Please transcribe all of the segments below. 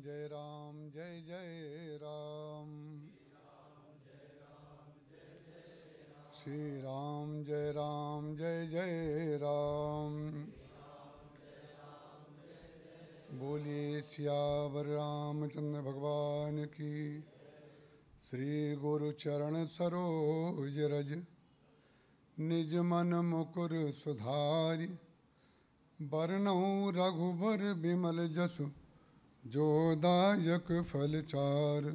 जय राम जय जय राम। श्री राम जय जय राम। बोलिए सियावर रामचंद्र भगवान की। श्री गुरु चरण सरोज रज निज मन मुकुर सुधारि। बरनउँ रघुबर बिमल जसु जो दायक फलचार।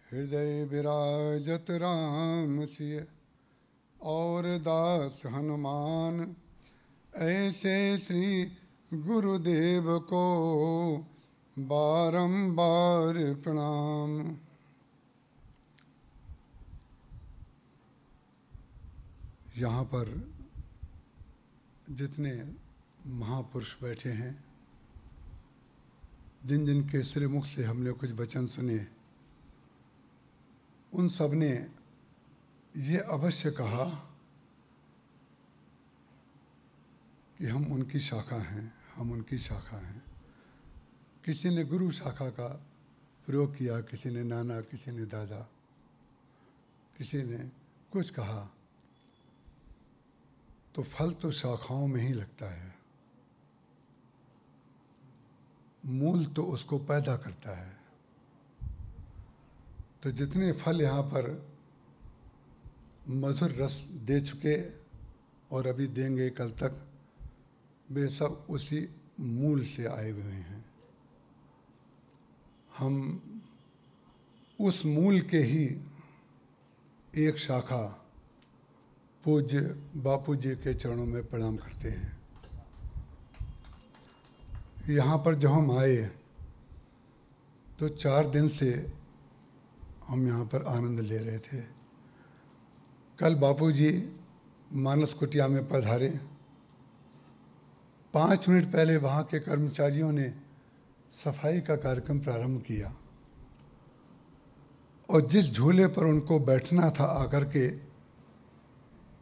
हृदय विराजत राम सिय और दास हनुमान। ऐसे श्री गुरुदेव को बारंबार प्रणाम। यहाँ पर जितने महापुरुष बैठे हैं, जिन जिन के श्रीमुख से हमने कुछ वचन सुने, उन सब ने ये अवश्य कहा कि हम उनकी शाखा हैं, हम उनकी शाखा हैं। किसी ने गुरु शाखा का प्रयोग किया, किसी ने नाना, किसी ने दादा, किसी ने कुछ कहा, तो फल तो शाखाओं में ही लगता है, मूल तो उसको पैदा करता है। तो जितने फल यहाँ पर मधुर रस दे चुके और अभी देंगे कल तक, वे सब उसी मूल से आए हुए हैं। हम उस मूल के ही एक शाखा पूज्य बापू जी के चरणों में प्रणाम करते हैं। यहाँ पर जब हम आए तो 4 दिन से हम यहाँ पर आनंद ले रहे थे। कल बापू जी मानस कुटिया में पधारे। 5 मिनट पहले वहाँ के कर्मचारियों ने सफाई का कार्यक्रम प्रारंभ किया और जिस झूले पर उनको बैठना था आकर के,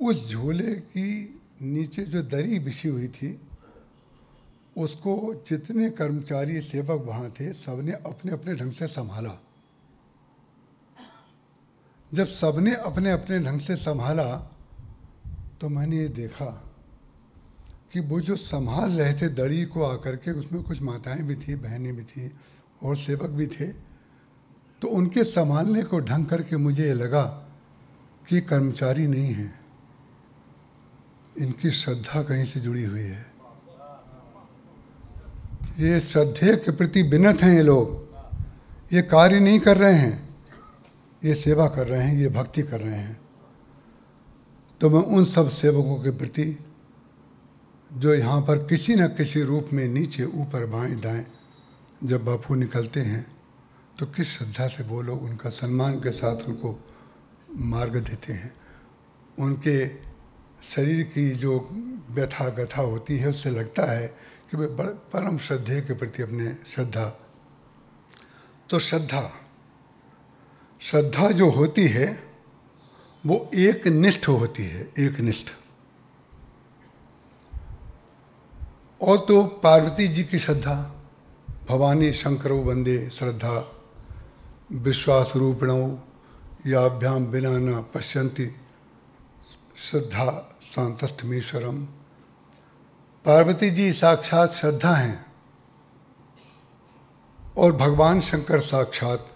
उस झूले की नीचे जो दरी बिछी हुई थी, उसको जितने कर्मचारी सेवक वहाँ थे, सबने अपने अपने ढंग से संभाला। जब सबने अपने अपने ढंग से संभाला तो मैंने ये देखा कि वो जो संभाल रहे थे दड़ी को आकर के, उसमें कुछ माताएं भी थी, बहनें भी थी और सेवक भी थे। तो उनके संभालने को ढंग करके मुझे लगा कि कर्मचारी नहीं हैं, इनकी श्रद्धा कहीं से जुड़ी हुई है। ये श्रद्धेय के प्रति विनत हैं ये लोग। ये कार्य नहीं कर रहे हैं, ये सेवा कर रहे हैं, ये भक्ति कर रहे हैं। तो मैं उन सब सेवकों के प्रति जो यहाँ पर किसी न किसी रूप में नीचे ऊपर बाएं दाएं जब बापू निकलते हैं तो किस श्रद्धा से वो लोग उनका सम्मान के साथ उनको मार्ग देते हैं। उनके शरीर की जो व्यथा गथा होती है, उससे लगता है कि वे परम श्रद्धेय के प्रति अपने श्रद्धा। तो श्रद्धा जो होती है वो एक निष्ठ होती है, एक निष्ठ। और तो पार्वती जी की श्रद्धा, भवानी शंकरो वंदे श्रद्धा विश्वास रूपिणौ याभ्याम बिना न पश्यन्ति श्रद्धा शांतस्थमीश्वरम। पार्वती जी साक्षात श्रद्धा हैं और भगवान शंकर साक्षात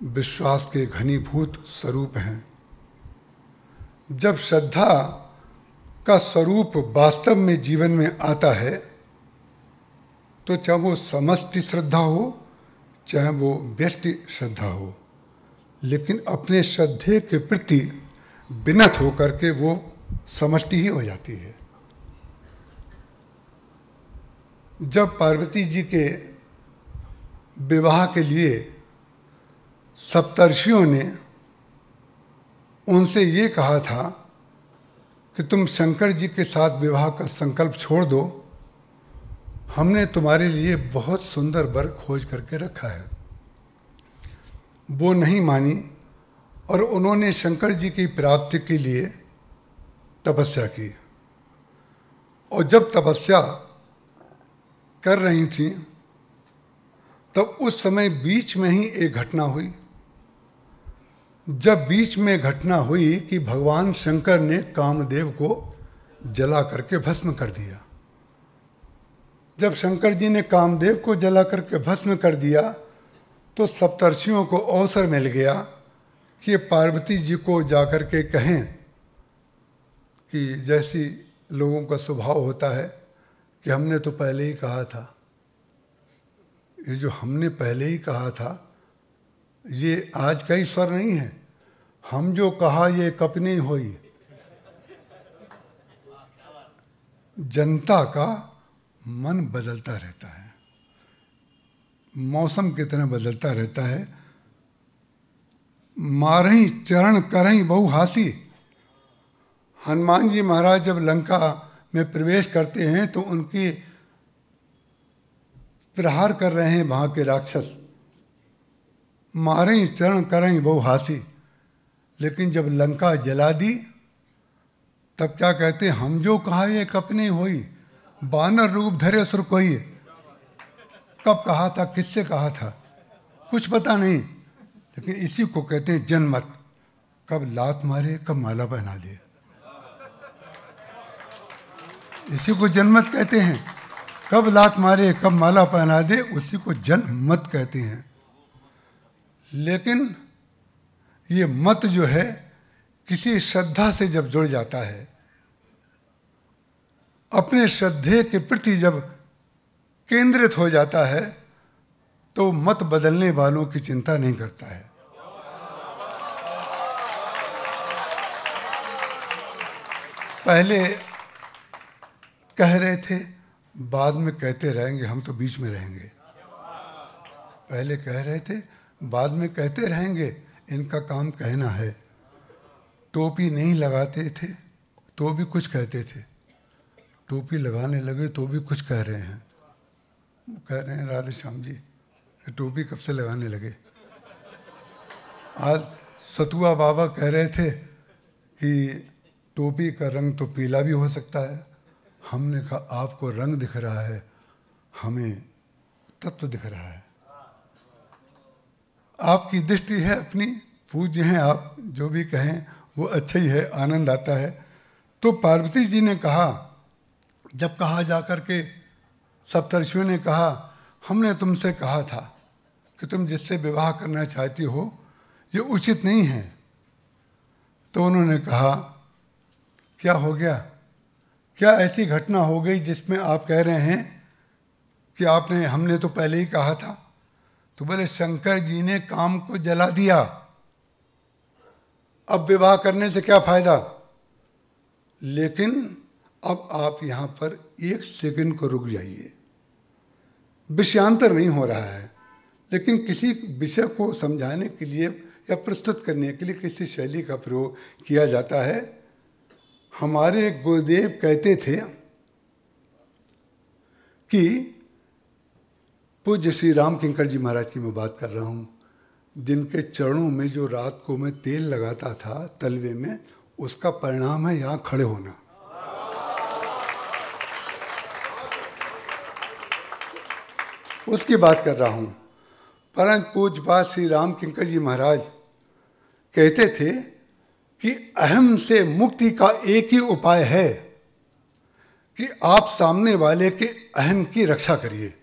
विश्वास के घनीभूत स्वरूप हैं। जब श्रद्धा का स्वरूप वास्तव में जीवन में आता है तो चाहे वो समष्टि श्रद्धा हो, चाहे वो व्यष्टि श्रद्धा हो, लेकिन अपने श्रद्धेय के प्रति विनत होकर के वो समष्टि ही हो जाती है। जब पार्वती जी के विवाह के लिए सप्तर्षियों ने उनसे ये कहा था कि तुम शंकर जी के साथ विवाह का संकल्प छोड़ दो, हमने तुम्हारे लिए बहुत सुंदर वर खोज करके रखा है। वो नहीं मानी और उन्होंने शंकर जी की प्राप्ति के लिए तपस्या की। और जब तपस्या कर रही थी तब उस समय बीच में ही एक घटना हुई। जब बीच में घटना हुई कि भगवान शंकर ने कामदेव को जला करके भस्म कर दिया। जब शंकर जी ने कामदेव को जला करके भस्म कर दिया तो सप्तर्षियों को अवसर मिल गया कि पार्वती जी को जाकर के कहें कि जैसी लोगों का स्वभाव होता है कि हमने तो पहले ही कहा था, ये जो हमने पहले ही कहा था ये आज का ईश्वर नहीं है, हम जो कहा ये कभी नहीं होई। जनता का मन बदलता रहता है, मौसम की तरह बदलता रहता है। मारही चरण करही बहु हासी। हनुमान जी महाराज जब लंका में प्रवेश करते हैं तो उनकी प्रहार कर रहे हैं वहाँ के राक्षस, मारही चरण करही बहु हासी। लेकिन जब लंका जला दी तब क्या कहते, हम जो कहा ये कब नहीं हुई, बानर रूप धरे सुर कोई। कब कहा था, किससे कहा था, कुछ पता नहीं, लेकिन इसी को कहते हैं जनमत। कब लात मारे कब माला पहना दे, इसी को जनमत कहते हैं। कब लात मारे कब माला पहना दे, उसी को जनमत कहते हैं। लेकिन ये मत जो है किसी श्रद्धा से जब जुड़ जाता है, अपने श्रद्धे के प्रति जब केंद्रित हो जाता है तो मत बदलने वालों की चिंता नहीं करता है। पहले कह रहे थे, बाद में कहते रहेंगे, हम तो बीच में रहेंगे। पहले कह रहे थे, बाद में कहते रहेंगे, इनका काम कहना है। टोपी नहीं लगाते थे तो भी कुछ कहते थे, टोपी लगाने लगे तो भी कुछ कह रहे हैं। कह रहे हैं राधे श्याम जी टोपी कब से लगाने लगे। आज सतुआ बाबा कह रहे थे कि टोपी का रंग तो पीला भी हो सकता है। हमने कहा आपको रंग दिख रहा है, हमें तत्व दिख रहा है। आपकी दृष्टि है अपनी, पूज्य हैं आप, जो भी कहें वो अच्छा ही है, आनंद आता है। तो पार्वती जी ने कहा, जब कहा जाकर के सप्तर्षियों ने कहा, हमने तुमसे कहा था कि तुम जिससे विवाह करना चाहती हो ये उचित नहीं है। तो उन्होंने कहा, क्या हो गया, क्या ऐसी घटना हो गई जिसमें आप कह रहे हैं कि आपने हमने तो पहले ही कहा था। तो बोले शंकर जी ने काम को जला दिया, अब विवाह करने से क्या फायदा। लेकिन अब आप यहाँ पर एक सेकंड को रुक जाइए, विषयांतर नहीं हो रहा है, लेकिन किसी विषय को समझाने के लिए या प्रस्तुत करने के लिए किसी शैली का प्रयोग किया जाता है। हमारे गुरुदेव कहते थे कि पूज्य श्री राम किंकर जी महाराज की मैं बात कर रहा हूँ, जिनके चरणों में जो रात को मैं तेल लगाता था तलवे में, उसका परिणाम है यहाँ खड़े होना। उसकी बात कर रहा हूँ। परम पूज्यपाद श्री राम किंकर जी महाराज कहते थे कि अहम से मुक्ति का एक ही उपाय है कि आप सामने वाले के अहम की रक्षा करिए।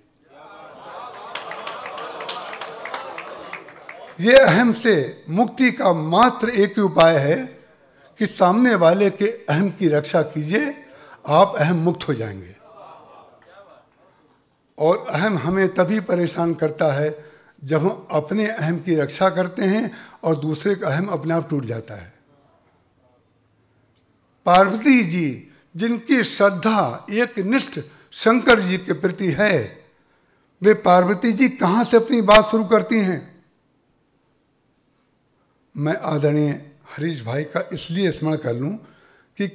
ये अहम से मुक्ति का मात्र एक ही उपाय है कि सामने वाले के अहम की रक्षा कीजिए, आप अहम मुक्त हो जाएंगे। और अहम हमें तभी परेशान करता है जब हम अपने अहम की रक्षा करते हैं और दूसरे का अहम अपने आप टूट जाता है। पार्वती जी जिनकी श्रद्धा एक निष्ठ शंकर जी के प्रति है, वे पार्वती जी कहाँ से अपनी बात शुरू करती हैं। मैं आदरणीय हरीश भाई का इसलिए स्मरण कर लूँ कि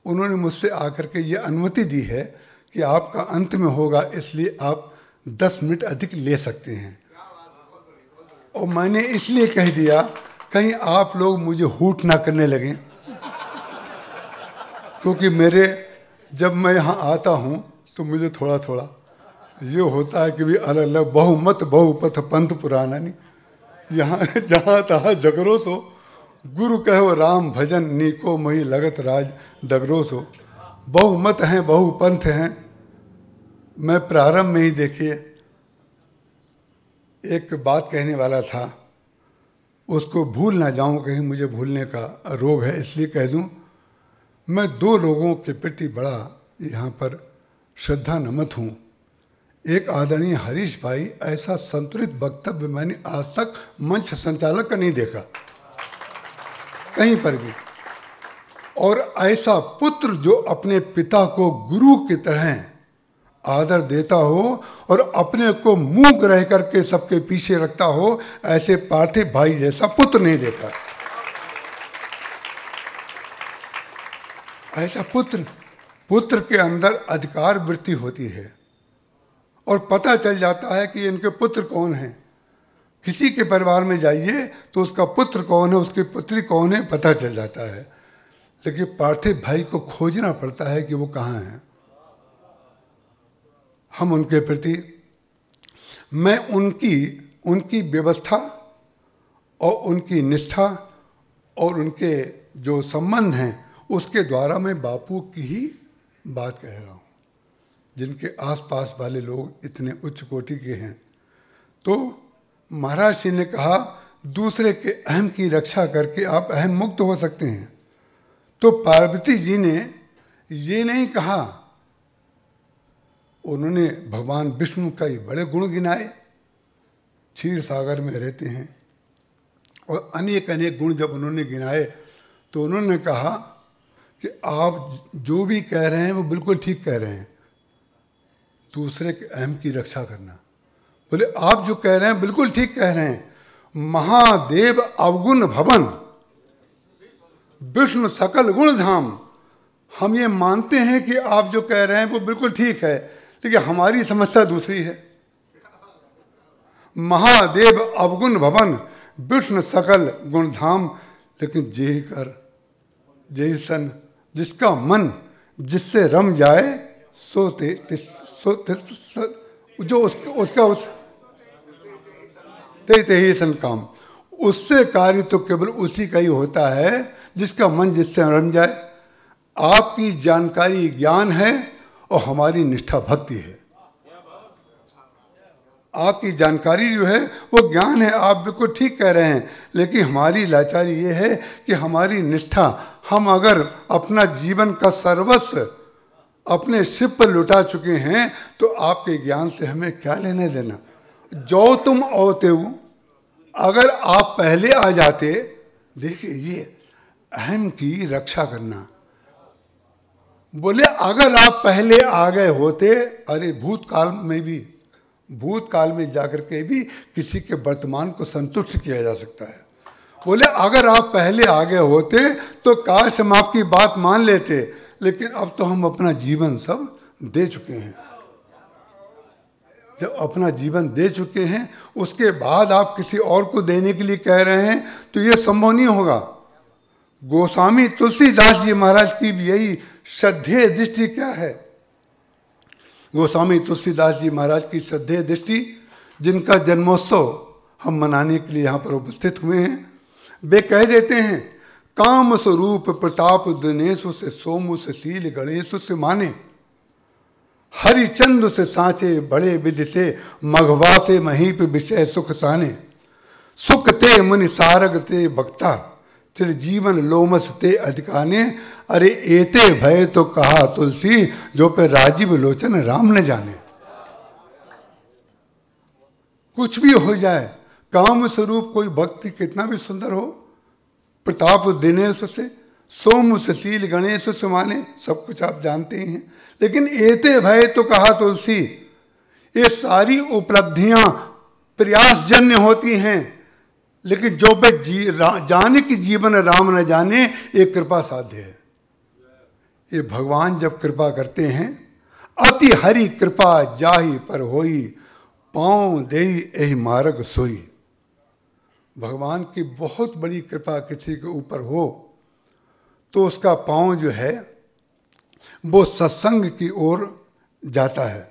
उन्होंने मुझसे आकर के ये अनुमति दी है कि आपका अंत में होगा, इसलिए आप 10 मिनट अधिक ले सकते हैं। और मैंने इसलिए कह दिया कहीं आप लोग मुझे हूट ना करने लगें, क्योंकि मेरे जब मैं यहाँ आता हूँ तो मुझे थोड़ा थोड़ा ये होता है कि भी अलग अलग बहुमत बहुपथ पंथ पुराना नहीं, यहाँ जहाँ तहाँ जगरो सो, गुरु कहो राम भजन नीको मही लगत राज डगरो सो। बहुमत हैं बहुपंथ हैं। मैं प्रारंभ में ही देखिए एक बात कहने वाला था, उसको भूल ना जाऊं, कहीं मुझे भूलने का रोग है, इसलिए कह दूं। मैं दो लोगों के प्रति बड़ा यहाँ पर श्रद्धा नमत हूँ। एक आदरणीय हरीश भाई, ऐसा संतुलित वक्तव्य मैंने आज तक मंच संचालक का नहीं देखा कहीं पर भी। और ऐसा पुत्र जो अपने पिता को गुरु की तरह आदर देता हो और अपने को मूक रह करके सबके पीछे रखता हो, ऐसे पार्थिव भाई जैसा पुत्र नहीं देखा। ऐसा पुत्र के अंदर अधिकार वृत्ति होती है और पता चल जाता है कि इनके पुत्र कौन हैं। किसी के परिवार में जाइए तो उसका पुत्र कौन है, उसकी पुत्री कौन है, पता चल जाता है। लेकिन पार्थिव भाई को खोजना पड़ता है कि वो कहाँ हैं। हम उनके प्रति, मैं उनकी व्यवस्था और उनकी निष्ठा और उनके जो संबंध हैं उसके द्वारा मैं बापू की ही बात कह रहा हूँ, जिनके आसपास वाले लोग इतने उच्च कोटि के हैं। तो महाराज जी ने कहा दूसरे के अहम की रक्षा करके आप अहम मुक्त हो सकते हैं। तो पार्वती जी ने ये नहीं कहा, उन्होंने भगवान विष्णु का ही बड़े गुण गिनाए, क्षीर सागर में रहते हैं, और अनेक अनेक गुण जब उन्होंने गिनाए तो उन्होंने कहा कि आप जो भी कह रहे हैं वो बिल्कुल ठीक कह रहे हैं, दूसरे के अहम की रक्षा करना। बोले आप जो कह रहे हैं बिल्कुल ठीक कह रहे हैं, महादेव अवगुण भवन विष्णु सकल गुण धाम। हम ये मानते हैं कि आप जो कह रहे हैं वो बिल्कुल ठीक है, लेकिन हमारी समस्या दूसरी है। महादेव अवगुण भवन विष्णु सकल गुण धाम, लेकिन जेहि कर जेहि सन, जिसका मन जिससे रम जाए सो जो उसका ते ही सन काम। उससे कार्य तो केवल उसी का ही होता है जिसका मन जिससे रम जाए। आपकी जानकारी ज्ञान है और हमारी निष्ठा भक्ति है। आपकी जानकारी जो है वो ज्ञान है, आप बिल्कुल ठीक कह रहे हैं, लेकिन हमारी लाचारी ये है कि हमारी निष्ठा, हम अगर अपना जीवन का सर्वस्व अपने शिव पर लुटा चुके हैं तो आपके ज्ञान से हमें क्या लेने देना। जो तुम औते हो, अगर आप पहले आ जाते, देखिए ये अहम की रक्षा करना। बोले अगर आप पहले आ गए होते, अरे भूतकाल में जाकर के भी किसी के वर्तमान को संतुष्ट किया जा सकता है। बोले अगर आप पहले आ गए होते तो काश हम आपकी बात मान लेते, लेकिन अब तो हम अपना जीवन सब दे चुके हैं। जब अपना जीवन दे चुके हैं उसके बाद आप किसी और को देने के लिए कह रहे हैं तो ये संभव नहीं होगा। गोस्वामी तुलसीदास जी महाराज की भी यही श्रद्धेय दृष्टि क्या है। गोस्वामी तुलसीदास जी महाराज की श्रद्धेय दृष्टि, जिनका जन्मोत्सव हम मनाने के लिए यहाँ पर उपस्थित हुए हैं, वे कह देते हैं काम स्वरूप प्रताप दिनेशु से सोमु से शील गणेशु से माने, हरिचंद्र से सांचे बड़े विधि से मघवा से महीप विषय सुख साने, सुख ते मुनि सारग ते भक्ता तेरे जीवन लोमस ते अधिकाने, अरे एते भय तो कहा तुलसी जो पे राजीव लोचन राम न जाने। कुछ भी हो जाए, काम स्वरूप कोई भक्ति कितना भी सुंदर हो, प्रताप दिनेश से सोम से शील गणेश से माने, सब कुछ आप जानते ही हैं। लेकिन एते भय तो कहा तुलसी, ये सारी उपलब्धियां प्रयासजन्य होती हैं, लेकिन जो पे जाने की जीवन राम न जाने, ये कृपा साध्य है। ये भगवान जब कृपा करते हैं, अति हरि कृपा जाहि पर होई, पाँव देई एहि मार्ग सोई। भगवान की बहुत बड़ी कृपा किसी के ऊपर हो तो उसका पाँव जो है वो सत्संग की ओर जाता है।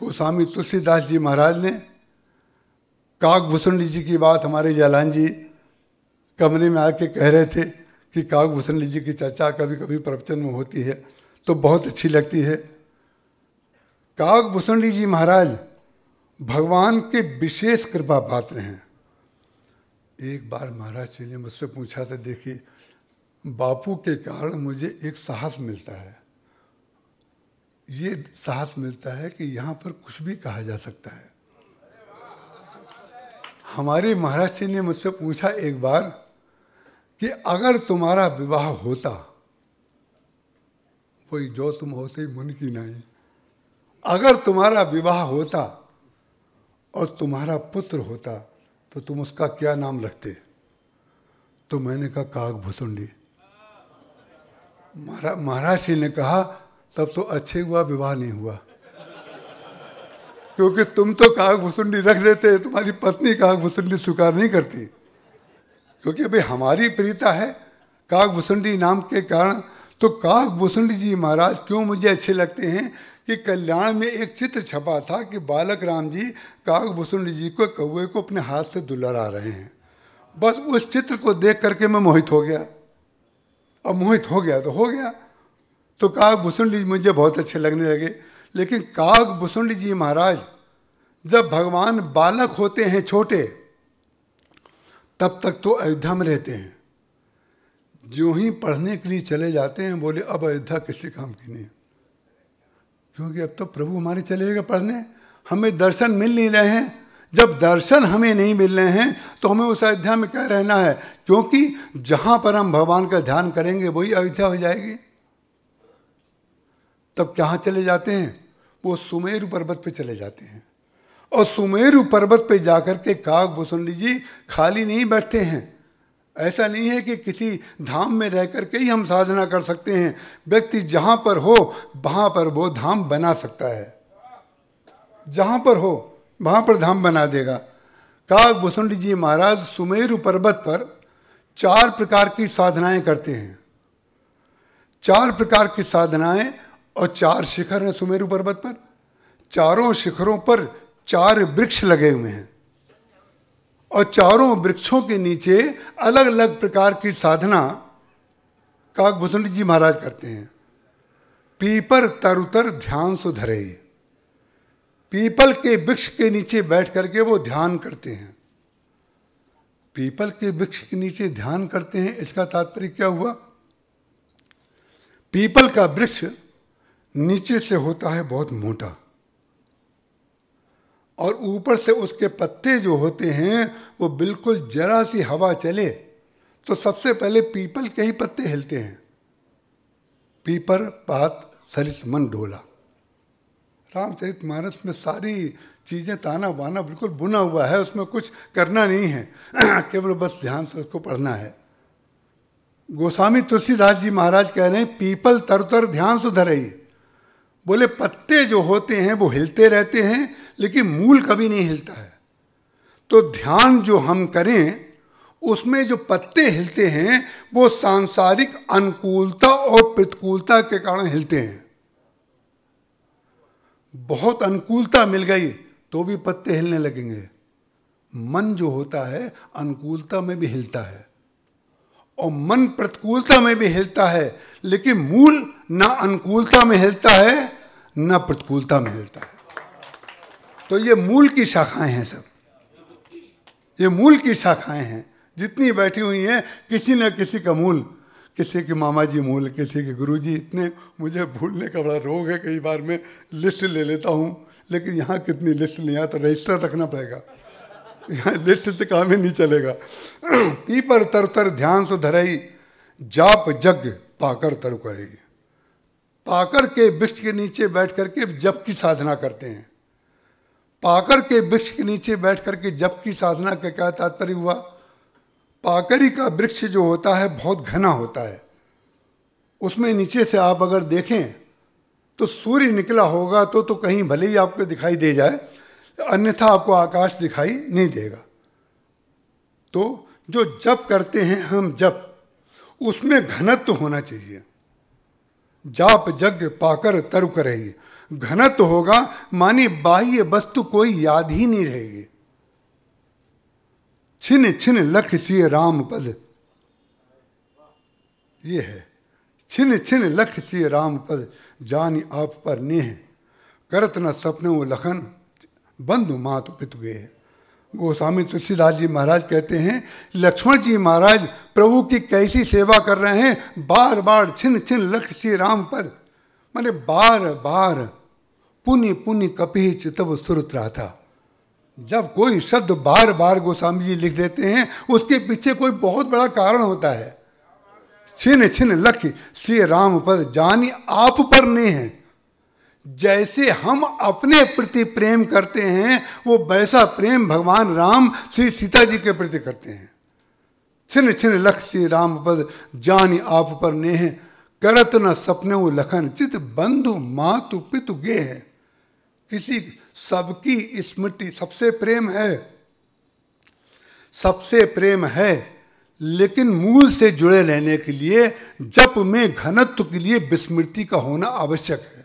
गोस्वामी तुलसीदास जी महाराज ने काकभूषण जी की बात हमारे जालान जी कमरे में आके कह रहे थे कि काकभूषण जी की चर्चा कभी कभी प्रवचन में होती है तो बहुत अच्छी लगती है। काकभूषण जी महाराज भगवान के विशेष कृपा पात्र हैं। एक बार महाराज जी ने मुझसे पूछा था, देखिए बापू के कारण मुझे एक साहस मिलता है, ये साहस मिलता है कि यहाँ पर कुछ भी कहा जा सकता है। हमारे महाराज जी ने मुझसे पूछा एक बार कि अगर तुम्हारा विवाह होता, वही जो तुम होते मुन की नहीं, अगर तुम्हारा विवाह होता और तुम्हारा पुत्र होता तो तुम उसका क्या नाम रखते? तो मैंने कहा काकभूषण जी। महाराज जी ने कहा तब तो अच्छे हुआ विवाह नहीं हुआ, क्योंकि तुम तो काकभूषण रख देते, तुम्हारी पत्नी काकभूषण स्वीकार नहीं करती। क्योंकि अभी हमारी प्रीता है काकभूषण नाम के कारण। तो काकभूषण जी महाराज क्यों मुझे अच्छे लगते हैं कि कल्याण में एक चित्र छपा था कि बालक राम जी काकभूषण जी को कौवे को अपने हाथ से दुलारा रहे हैं। बस उस चित्र को देख करके मैं मोहित हो गया। अब मोहित हो गया तो हो गया। तो काकभूषण जी मुझे बहुत अच्छे लगने लगे। लेकिन काकभूषण जी महाराज जब भगवान बालक होते हैं छोटे, तब तक तो अयोध्या में रहते हैं। जो ही पढ़ने के लिए चले जाते हैं बोले अब अयोध्या किसी काम की नहीं, क्योंकि अब तो प्रभु हमारे चले गए पढ़ने, हमें दर्शन मिल नहीं रहे हैं। जब दर्शन हमें नहीं मिल रहे हैं तो हमें उस अयोध्या में क्या रहना है, क्योंकि जहां पर हम भगवान का ध्यान करेंगे वही अयोध्या हो जाएगी। तब कहाँ चले जाते हैं? वो सुमेरु पर्वत पे चले जाते हैं। और सुमेरु पर्वत पे जाकर के काकभूषण जी खाली नहीं बैठते हैं। ऐसा नहीं है कि किसी धाम में रह करके ही हम साधना कर सकते हैं। व्यक्ति जहाँ पर हो वहाँ पर वो धाम बना सकता है, जहाँ पर हो वहाँ पर धाम बना देगा। काकभूषण जी महाराज सुमेरु पर्वत पर 4 प्रकार की साधनाएं करते हैं। 4 प्रकार की साधनाएं और 4 शिखर हैं सुमेरु पर्वत पर। चारों शिखरों पर 4 वृक्ष लगे हुए हैं और चारों वृक्षों के नीचे अलग अलग प्रकार की साधना काकभूषण जी महाराज करते हैं। पीपर तरुतर ध्यान सुधरे, पीपल के वृक्ष के नीचे बैठ करके वो ध्यान करते हैं। पीपल के वृक्ष के नीचे ध्यान करते हैं, इसका तात्पर्य क्या हुआ? पीपल का वृक्ष नीचे से होता है बहुत मोटा और ऊपर से उसके पत्ते जो होते हैं वो बिल्कुल जरा सी हवा चले तो सबसे पहले पीपल के ही पत्ते हिलते हैं। पीपर पात सरिस मन डोला। रामचरितमानस में सारी चीज़ें ताना बाना बिल्कुल बुना हुआ है, उसमें कुछ करना नहीं है, केवल बस ध्यान से उसको पढ़ना है। गोस्वामी तुलसीदास जी महाराज कह रहे हैं पीपल तरुतर ध्यान सुधरे। बोले पत्ते जो होते हैं वो हिलते रहते हैं लेकिन मूल कभी नहीं हिलता है। तो ध्यान जो हम करें उसमें जो पत्ते हिलते हैं वो सांसारिक अनुकूलता और प्रतिकूलता के कारण हिलते हैं। बहुत अनुकूलता मिल गई तो भी पत्ते हिलने लगेंगे। मन जो होता है अनुकूलता में भी हिलता है और मन प्रतिकूलता में भी हिलता है, लेकिन मूल ना अनुकूलता में हिलता है ना प्रतिकूलता में हिलता है। तो ये मूल की शाखाएं हैं, सब ये मूल की शाखाएं हैं जितनी बैठी हुई हैं। किसी न किसी का मूल, किसी के मामा जी मूल, किसी के गुरु जी। इतने मुझे भूलने का बड़ा रोग है, कई बार मैं लिस्ट ले लेता हूँ, लेकिन यहाँ कितनी लिस्ट नहीं, यहाँ तो रजिस्टर रखना पड़ेगा, यहाँ लिस्ट से काम ही नहीं चलेगा। पीपर तर ध्यान सो धरई, जाप जग पाकर तरु करे। पाकर के वृक्ष के नीचे बैठ करके जप की साधना करते हैं। पाकर के वृक्ष के नीचे बैठ करके जप की साधना का क्या तात्पर्य हुआ? पाकरी का वृक्ष जो होता है बहुत घना होता है, उसमें नीचे से आप अगर देखें तो सूर्य निकला होगा तो कहीं भले ही आपको दिखाई दे जाए, अन्यथा आपको आकाश दिखाई नहीं देगा। तो जो जप करते हैं हम जप, उसमें घनत्व होना चाहिए। जाप जग पाकर तरु करेगी। घनत्व होगा, माने बाह्य वस्तु कोई याद ही नहीं रहेगी। छिन छिन लख सिय राम पद, ये है छिन छिन लख सिय राम पद, जानी आप पर नेह, करत न सपने वो लखन, बंधु मातु पितु गे। गोस्वामी तुलसीदास जी महाराज कहते हैं, लक्ष्मण जी महाराज प्रभु की कैसी सेवा कर रहे हैं, बार बार छिन छिन लख सिय राम पद, माने बार बार पुनि पुनि कपि चितव सुरत रहा था। जब कोई शब्द बार बार गोस्वामी जी लिख देते हैं, उसके पीछे कोई बहुत बड़ा कारण होता है। छिन छिन लख सिय राम पद, जानी आप पर ने है। जैसे हम अपने प्रति प्रेम करते हैं, वो वैसा प्रेम भगवान राम श्री सीता जी के प्रति करते हैं। छिन छिन लख सिय राम पद, जानी आप पर ने है, करत न सपने वो लखन, चित बंधु मातु पितु गे है। किसी सबकी स्मृति सबसे प्रेम है, सबसे प्रेम है, लेकिन मूल से जुड़े रहने के लिए जप में घनत्व के लिए विस्मृति का होना आवश्यक है।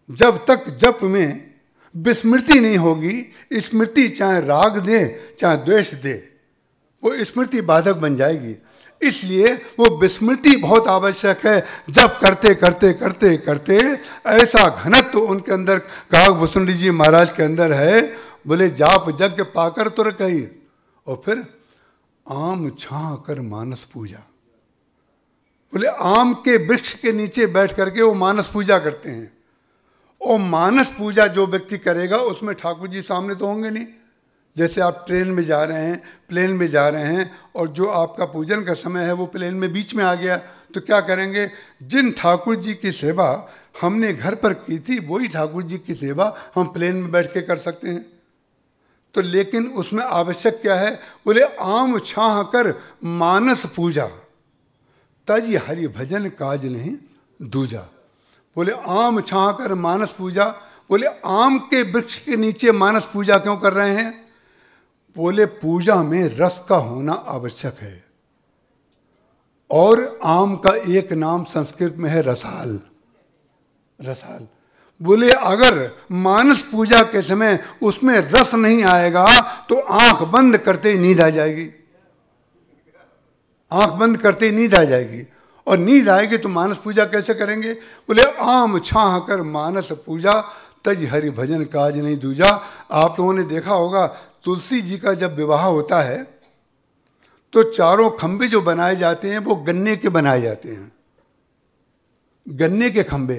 जब तक जप में विस्मृति नहीं होगी, स्मृति चाहे राग दे चाहे द्वेष दे, वो स्मृति बाधक बन जाएगी। इसलिए वो विस्मृति बहुत आवश्यक है। जब करते करते करते करते ऐसा घनत्व उनके अंदर, काकभूषुंडी जी महाराज के अंदर है, बोले जाप यज्ञ पाकर तुर कही, और फिर आम छा कर मानस पूजा। बोले आम के वृक्ष के नीचे बैठ करके वो मानस पूजा करते हैं। और मानस पूजा जो व्यक्ति करेगा, उसमें ठाकुर जी सामने तो होंगे नहीं। जैसे आप ट्रेन में जा रहे हैं, प्लेन में जा रहे हैं, और जो आपका पूजन का समय है वो प्लेन में बीच में आ गया, तो क्या करेंगे? जिन ठाकुर जी की सेवा हमने घर पर की थी, वही ठाकुर जी की सेवा हम प्लेन में बैठ के कर सकते हैं। तो लेकिन उसमें आवश्यक क्या है? बोले आम छाह कर मानस पूजा, तज हरि भजन काज नहीं दूजा। बोले आम छाह कर मानस पूजा, बोले आम के वृक्ष के नीचे मानस पूजा क्यों कर रहे हैं? बोले पूजा में रस का होना आवश्यक है, और आम का एक नाम संस्कृत में है रसाल। रसाल बोले अगर मानस पूजा के समय उसमें रस नहीं आएगा तो आंख बंद करते ही नींद आ जाएगी। आंख बंद करते ही नींद आ जाएगी, और नींद आएगी तो मानस पूजा कैसे करेंगे? बोले आम छाह कर मानस पूजा, तज हरि भजन काज नहीं दूजा। आप लोगों ने देखा होगा, तुलसी जी का जब विवाह होता है तो चारों खंबे जो बनाए जाते हैं वो गन्ने के बनाए जाते हैं। गन्ने के खंबे,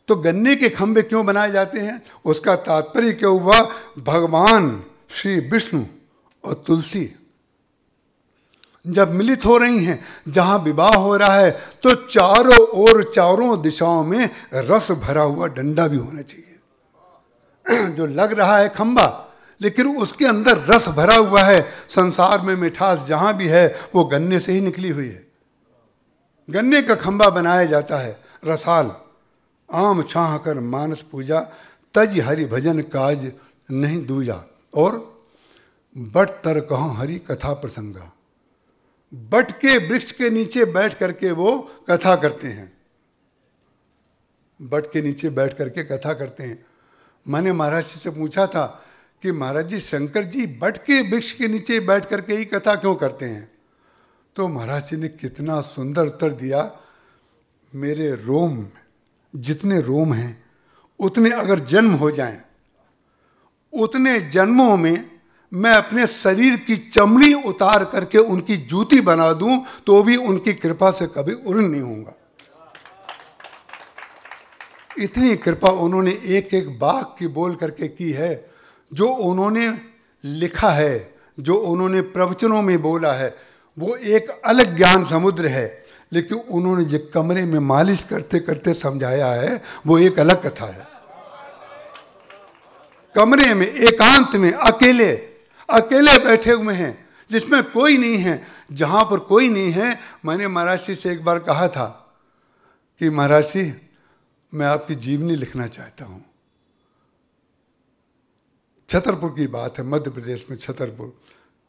तो गन्ने के खंबे क्यों बनाए जाते हैं? उसका तात्पर्य क्या हुआ? भगवान श्री विष्णु और तुलसी जब मिलित हो रही हैं, जहां विवाह हो रहा है, तो चारों ओर चारों दिशाओं में रस भरा हुआ डंडा भी होना चाहिए। जो लग रहा है खंबा, लेकिन उसके अंदर रस भरा हुआ है। संसार में मिठास जहां भी है वो गन्ने से ही निकली हुई है। गन्ने का खंबा बनाया जाता है। रसाल आम छाह कर मानस पूजा, तज हरि भजन काज नहीं दूजा। और बट तर कहो हरि कथा प्रसंगा, बट के वृक्ष के नीचे बैठ करके वो कथा करते हैं। बट के नीचे बैठ करके कथा करते हैं। मैंने महाराज जी से पूछा था कि महाराज जी, शंकर जी बट के वृक्ष के नीचे बैठ करके ही कथा क्यों करते हैं? तो महाराज जी ने कितना सुंदर उत्तर दिया, मेरे रोम जितने रोम हैं उतने अगर जन्म हो जाएं, उतने जन्मों में मैं अपने शरीर की चमड़ी उतार करके उनकी जूती बना दूं तो भी उनकी कृपा से कभी उर्ण नहीं होऊंगा। इतनी कृपा उन्होंने एक एक वाक्य की बोल करके की है। जो उन्होंने लिखा है, जो उन्होंने प्रवचनों में बोला है, वो एक अलग ज्ञान समुद्र है। लेकिन उन्होंने जो कमरे में मालिश करते करते समझाया है, वो एक अलग कथा है। कमरे में एकांत में अकेले अकेले बैठे हुए हैं, जिसमें कोई नहीं है। जहां पर कोई नहीं है, मैंने महाराज जी से एक बार कहा था कि महाराज जी, मैं आपकी जीवनी लिखना चाहता हूं। छतरपुर की बात है, मध्य प्रदेश में छतरपुर।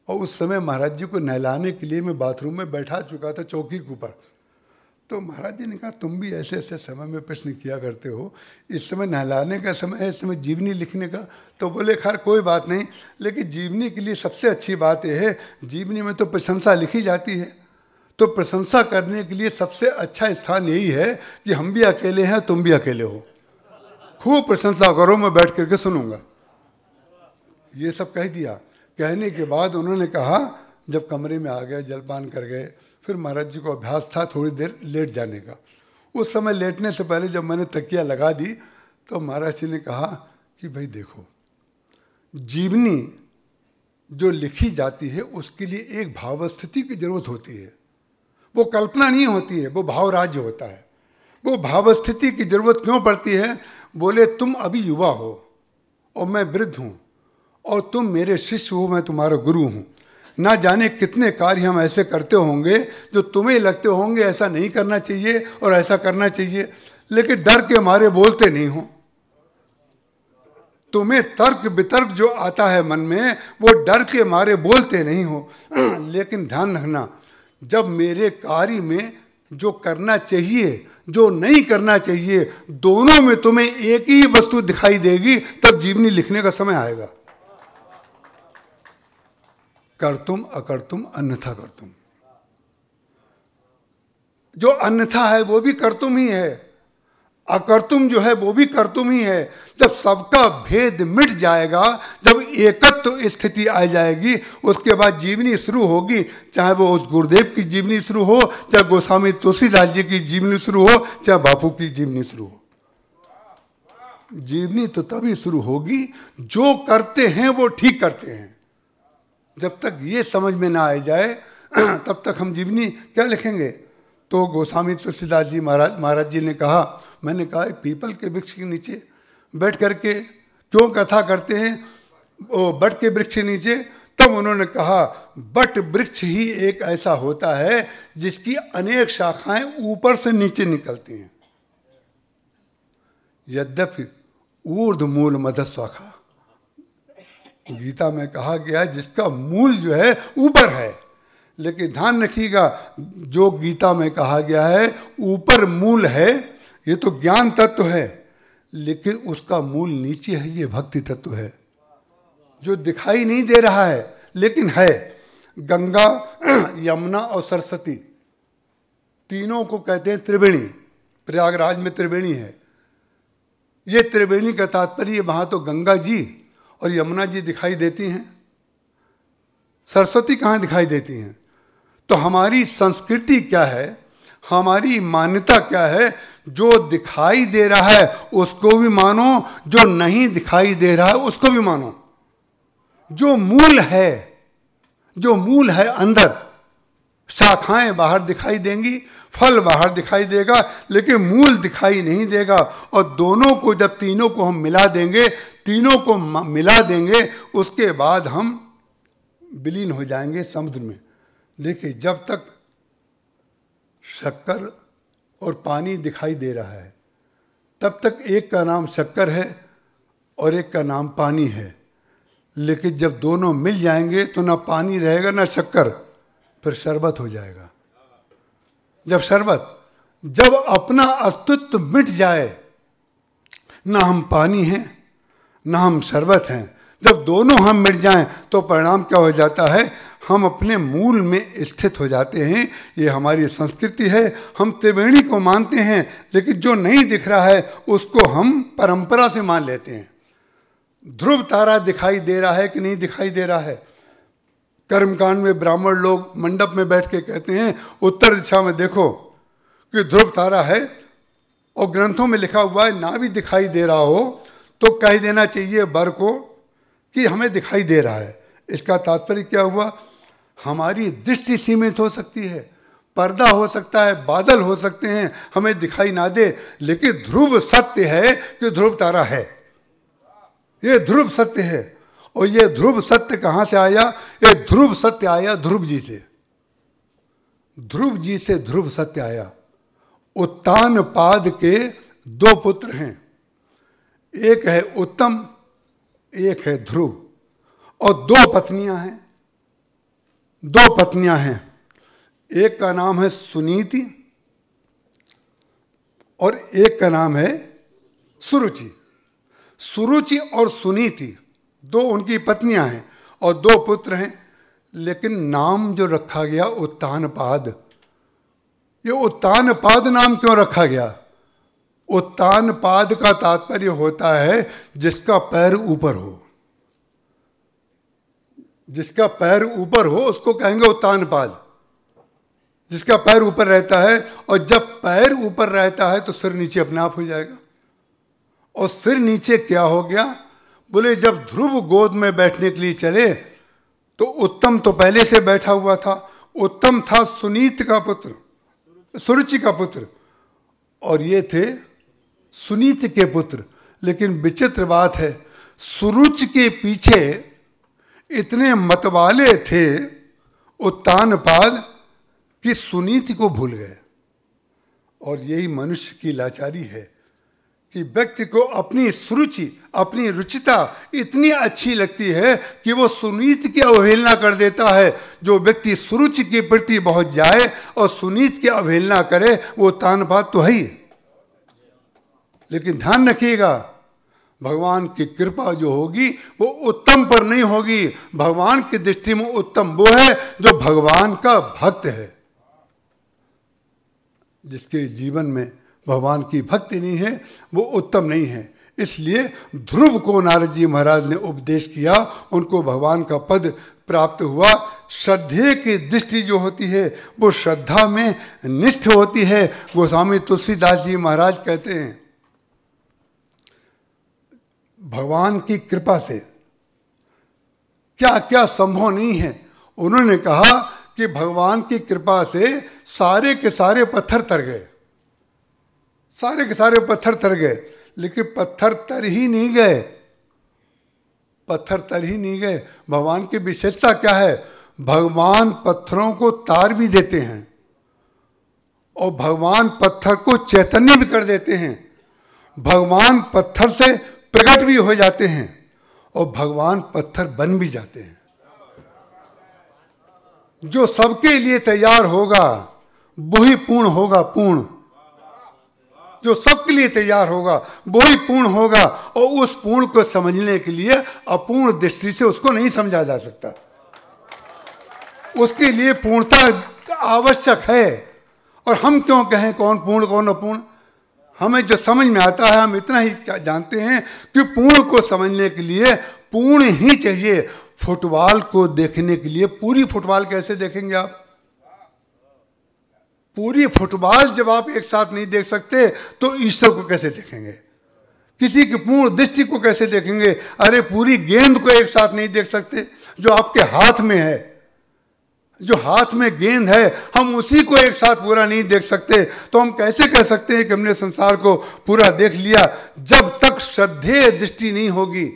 और उस समय महाराज जी को नहलाने के लिए मैं बाथरूम में बैठा चुका था चौकी के ऊपर। तो महाराज जी ने कहा तुम भी ऐसे ऐसे समय में प्रश्न किया करते हो, इस समय नहलाने का समय है, इस समय जीवनी लिखने का। तो बोले खैर कोई बात नहीं, लेकिन जीवनी के लिए सबसे अच्छी बात यह है, जीवनी में तो प्रशंसा लिखी जाती है, तो प्रशंसा करने के लिए सबसे अच्छा स्थान यही है कि हम भी अकेले हैं, तुम भी अकेले हो, खूब प्रशंसा करो, मैं बैठ करके सुनूंगा। ये सब कह दिया। कहने के बाद उन्होंने कहा, जब कमरे में आ गए, जलपान कर गए, फिर महाराज जी को अभ्यास था थोड़ी देर लेट जाने का। उस समय लेटने से पहले जब मैंने तकिया लगा दी तो महाराज जी ने कहा कि भाई देखो, जीवनी जो लिखी जाती है उसके लिए एक भावस्थिति की जरूरत होती है, वो कल्पना नहीं होती है, वो भाव राज्य होता है। वो भावस्थिति की जरूरत क्यों पड़ती है? बोले तुम अभी युवा हो और मैं वृद्ध हूँ, और तुम मेरे शिष्य हो, मैं तुम्हारा गुरु हूँ। ना जाने कितने कार्य हम ऐसे करते होंगे जो तुम्हें लगते होंगे ऐसा नहीं करना चाहिए और ऐसा करना चाहिए, लेकिन डर के मारे बोलते नहीं हो। तुम्हें तर्क वितर्क जो आता है मन में, वो डर के मारे बोलते नहीं हो। लेकिन ध्यान रखना, जब मेरे कार्य में जो करना चाहिए, जो नहीं करना चाहिए, दोनों में तुम्हें एक ही वस्तु दिखाई देगी, तब जीवनी लिखने का समय आएगा। कर्तुम अकर्तुम अन्यथा कर्तुम, जो अन्यथा है वो भी कर्तुम ही है, अकर्तुम जो है वो भी कर्तुम ही है। जब सबका भेद मिट जाएगा, जब एकत्व स्थिति आ जाएगी, उसके बाद जीवनी शुरू होगी। चाहे वो उस गुरुदेव की जीवनी शुरू हो, चाहे गोस्वामी तुलसीदास जी की जीवनी शुरू हो, चाहे बापू की जीवनी शुरू हो। जीवनी तो तभी शुरू होगी जो करते हैं वो ठीक करते हैं। जब तक ये समझ में ना आ जाए तब तक हम जीवनी क्या लिखेंगे? तो गोस्वामी तुलसीदास जी महाराज जी ने कहा, मैंने कहा पीपल के वृक्ष के नीचे बैठ करके क्यों कथा करते हैं, वो बट के वृक्ष के नीचे? तब उन्होंने कहा, बट वृक्ष ही एक ऐसा होता है जिसकी अनेक शाखाएं ऊपर से नीचे निकलती हैं। यद्यपि ऊर्ध्व मूल मध्यस्वाखा, गीता में कहा गया है जिसका मूल जो है ऊपर है, लेकिन ध्यान रखिएगा, जो गीता में कहा गया है ऊपर मूल है, ये तो ज्ञान तत्व है, लेकिन उसका मूल नीचे है, ये भक्ति तत्व है, जो दिखाई नहीं दे रहा है लेकिन है। गंगा, यमुना और सरस्वती, तीनों को कहते हैं त्रिवेणी। प्रयागराज में त्रिवेणी है। ये त्रिवेणी का तात्पर्य, वहां तो गंगा जी और यमुना जी दिखाई देती हैं, सरस्वती कहाँ दिखाई देती हैं? तो हमारी संस्कृति क्या है, हमारी मान्यता क्या है? जो दिखाई दे रहा है उसको भी मानो, जो नहीं दिखाई दे रहा है उसको भी मानो। जो मूल है, जो मूल है अंदर, शाखाएं बाहर दिखाई देंगी, फल बाहर दिखाई देगा, लेकिन मूल दिखाई नहीं देगा। और दोनों को, जब तीनों को हम मिला देंगे, तीनों को मिला देंगे, उसके बाद हम विलीन हो जाएंगे समुद्र में। देखिए, जब तक शक्कर और पानी दिखाई दे रहा है, तब तक एक का नाम शक्कर है और एक का नाम पानी है। लेकिन जब दोनों मिल जाएंगे तो ना पानी रहेगा ना शक्कर, फिर शरबत हो जाएगा। जब शरबत, जब अपना अस्तित्व मिट जाए, ना हम पानी हैं ना हम शरबत हैं, जब दोनों हम मिट जाएं तो परिणाम क्या हो जाता है? हम अपने मूल में स्थित हो जाते हैं। ये हमारी संस्कृति है। हम त्रिवेणी को मानते हैं, लेकिन जो नहीं दिख रहा है उसको हम परंपरा से मान लेते हैं। ध्रुव तारा दिखाई दे रहा है कि नहीं दिखाई दे रहा है? कर्मकांड में ब्राह्मण लोग मंडप में बैठ के कहते हैं, उत्तर दिशा में देखो कि ध्रुव तारा है, और ग्रंथों में लिखा हुआ है ना भी दिखाई दे रहा हो तो कह देना चाहिए वर को कि हमें दिखाई दे रहा है। इसका तात्पर्य क्या हुआ? हमारी दृष्टि सीमित हो सकती है, पर्दा हो सकता है, बादल हो सकते हैं, हमें दिखाई ना दे, लेकिन ध्रुव सत्य है कि ध्रुव तारा है। ये ध्रुव सत्य है। और ये ध्रुव सत्य कहाँ से आया? ये ध्रुव सत्य आया ध्रुव जी से। ध्रुव जी से ध्रुव सत्य आया। उत्तान पाद के दो पुत्र हैं, एक है उत्तम, एक है ध्रुव, और दो पत्नियां हैं। दो पत्नियां हैं, एक का नाम है सुनीति और एक का नाम है सुरुचि। सुरुचि और सुनीति दो उनकी पत्नियां हैं और दो पुत्र हैं, लेकिन नाम जो रखा गया उत्तानपाद। ये उत्तानपाद नाम क्यों रखा गया? उत्तानपाद का तात्पर्य होता है जिसका पैर ऊपर हो। जिसका पैर ऊपर हो उसको कहेंगे उत्तानपाद, जिसका पैर ऊपर रहता है। और जब पैर ऊपर रहता है तो सिर नीचे अपने आप हो जाएगा। और सिर नीचे क्या हो गया? बोले जब ध्रुव गोद में बैठने के लिए चले तो उत्तम तो पहले से बैठा हुआ था। उत्तम था सुनीत का पुत्र, सुरुचि का पुत्र, और ये थे सुनीत के पुत्र। लेकिन विचित्र बात है, सुरुचि के पीछे इतने मतवाले थे उत्तानपाद कि सुनीति को भूल गए। और यही मनुष्य की लाचारी है कि व्यक्ति को अपनी सुरुचि, अपनी रुचिता इतनी अच्छी लगती है कि वो सुनीति की अवहेलना कर देता है। जो व्यक्ति सुरुचि के प्रति बहुत जाए और सुनीति की अवहेलना करे वो उत्तानपाद तो है ही। लेकिन ध्यान रखिएगा, भगवान की कृपा जो होगी वो उत्तम पर नहीं होगी। भगवान की दृष्टि में उत्तम वो है जो भगवान का भक्त है। जिसके जीवन में भगवान की भक्ति नहीं है वो उत्तम नहीं है। इसलिए ध्रुव को नारद जी महाराज ने उपदेश किया, उनको भगवान का पद प्राप्त हुआ। श्रद्धेय की दृष्टि जो होती है वो श्रद्धा में निष्ठ होती है। गोस्वामी तुलसीदास जी महाराज कहते हैं भगवान की कृपा से क्या क्या संभव नहीं है। उन्होंने कहा कि भगवान की कृपा से सारे के सारे पत्थर तर गए, सारे के सारे पत्थर तर गए। लेकिन पत्थर तर ही नहीं गए, पत्थर तर ही नहीं गए। भगवान की विशेषता क्या है? भगवान पत्थरों को तार भी देते हैं और भगवान पत्थर को चैतन्य भी कर देते हैं। भगवान पत्थर से प्रकट भी हो जाते हैं और भगवान पत्थर बन भी जाते हैं। जो सबके लिए तैयार होगा वही पूर्ण होगा, पूर्ण। जो सबके लिए तैयार होगा वही पूर्ण होगा। और उस पूर्ण को समझने के लिए अपूर्ण दृष्टि से उसको नहीं समझा जा सकता। उसके लिए पूर्णता आवश्यक है। और हम क्यों कहें कौन पूर्ण कौन अपूर्ण? हमें जो समझ में आता है हम इतना ही जानते हैं कि पूर्ण को समझने के लिए पूर्ण ही चाहिए। फुटबॉल को देखने के लिए पूरी फुटबॉल कैसे देखेंगे आप? पूरी फुटबॉल जब आप एक साथ नहीं देख सकते तो ईश्वर को कैसे देखेंगे? किसी की पूर्ण दृष्टि को कैसे देखेंगे? अरे पूरी गेंद को एक साथ नहीं देख सकते जो आपके हाथ में है। जो हाथ में गेंद है हम उसी को एक साथ पूरा नहीं देख सकते तो हम कैसे कह सकते हैं कि हमने संसार को पूरा देख लिया? जब तक श्रद्धेय दृष्टि नहीं होगी,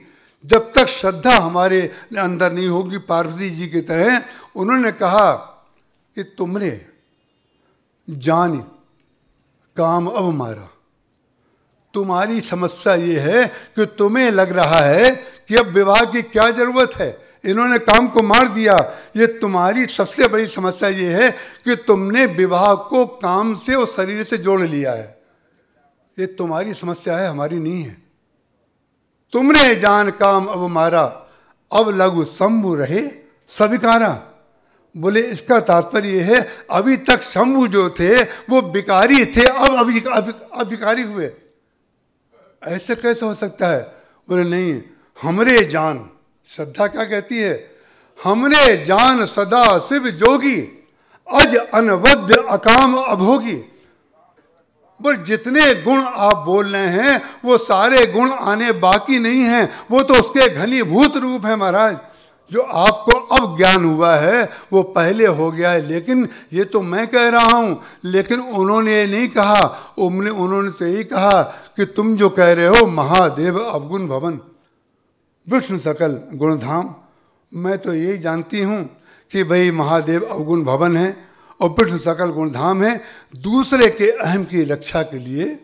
जब तक श्रद्धा हमारे अंदर नहीं होगी। पार्वती जी की तरह उन्होंने कहा कि तुमने जान काम अब मारा। तुम्हारी समस्या ये है कि तुम्हें लग रहा है कि अब विवाह की क्या जरूरत है, इन्होंने काम को मार दिया। ये तुम्हारी सबसे बड़ी समस्या ये है कि तुमने विवाह को काम से और शरीर से जोड़ लिया है। ये तुम्हारी समस्या है, हमारी नहीं है। तुमने जान काम अब मारा, अब लघु शंभु रहे सविकारा। बोले इसका तात्पर्य है अभी तक शंभु जो थे वो विकारी थे, अब विकारी हुए। ऐसे कैसे हो सकता है? बोले नहीं, हमरे जान, श्रद्धा क्या कहती है? हमरे जान सदा शिव जोगी, अज अनवद्य अकाम अभोगी। पर जितने गुण आप बोल रहे हैं वो सारे गुण आने बाकी नहीं हैं, वो तो उसके घनीभूत रूप है महाराज। जो आपको अब ज्ञान हुआ है वो पहले हो गया है। लेकिन ये तो मैं कह रहा हूं, लेकिन उन्होंने ये नहीं कहा। उन्होंने तो यही कहा कि तुम जो कह रहे हो महादेव अवगुण भवन विष्णु सकल गुणधाम, मैं तो यही जानती हूँ कि भाई महादेव अवगुण भवन है और विष्णु सकल गुणधाम है। दूसरे के अहम की रक्षा के लिए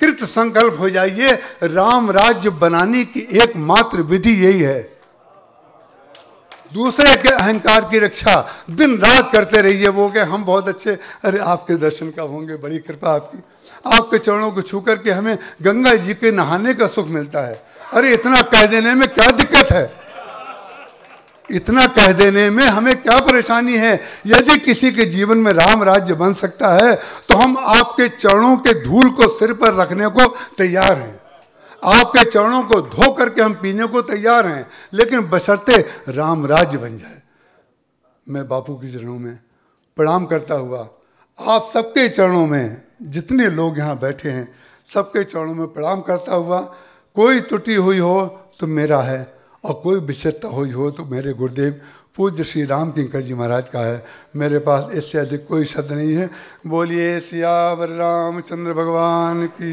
कृत संकल्प हो जाइए। राम राज्य बनाने की एकमात्र विधि यही है। दूसरे के अहंकार की रक्षा दिन रात करते रहिए। वो कि हम बहुत अच्छे, अरे आपके दर्शन कब होंगे, बड़ी कृपा आपकी, आपके चरणों को छू करके हमें गंगा जी के नहाने का सुख मिलता है। अरे इतना कह देने में क्या दिक्कत है, इतना कह देने में हमें क्या परेशानी है। यदि किसी के जीवन में राम राज्य बन सकता है तो हम आपके चरणों के धूल को सिर पर रखने को तैयार हैं, आपके चरणों को धो करके हम पीने को तैयार हैं, लेकिन बशर्ते राम राज्य बन जाए। मैं बापू के चरणों में प्रणाम करता हुआ, आप सबके चरणों में, जितने लोग यहाँ बैठे हैं सबके चरणों में प्रणाम करता हुआ, कोई त्रुटि हुई हो तो मेरा है और कोई विशेषता हुई हो तो मेरे गुरुदेव पूज्य श्री राम किंकर जी महाराज का है। मेरे पास इससे अधिक कोई शब्द नहीं है। बोलिए सियावर रामचंद्र भगवान की।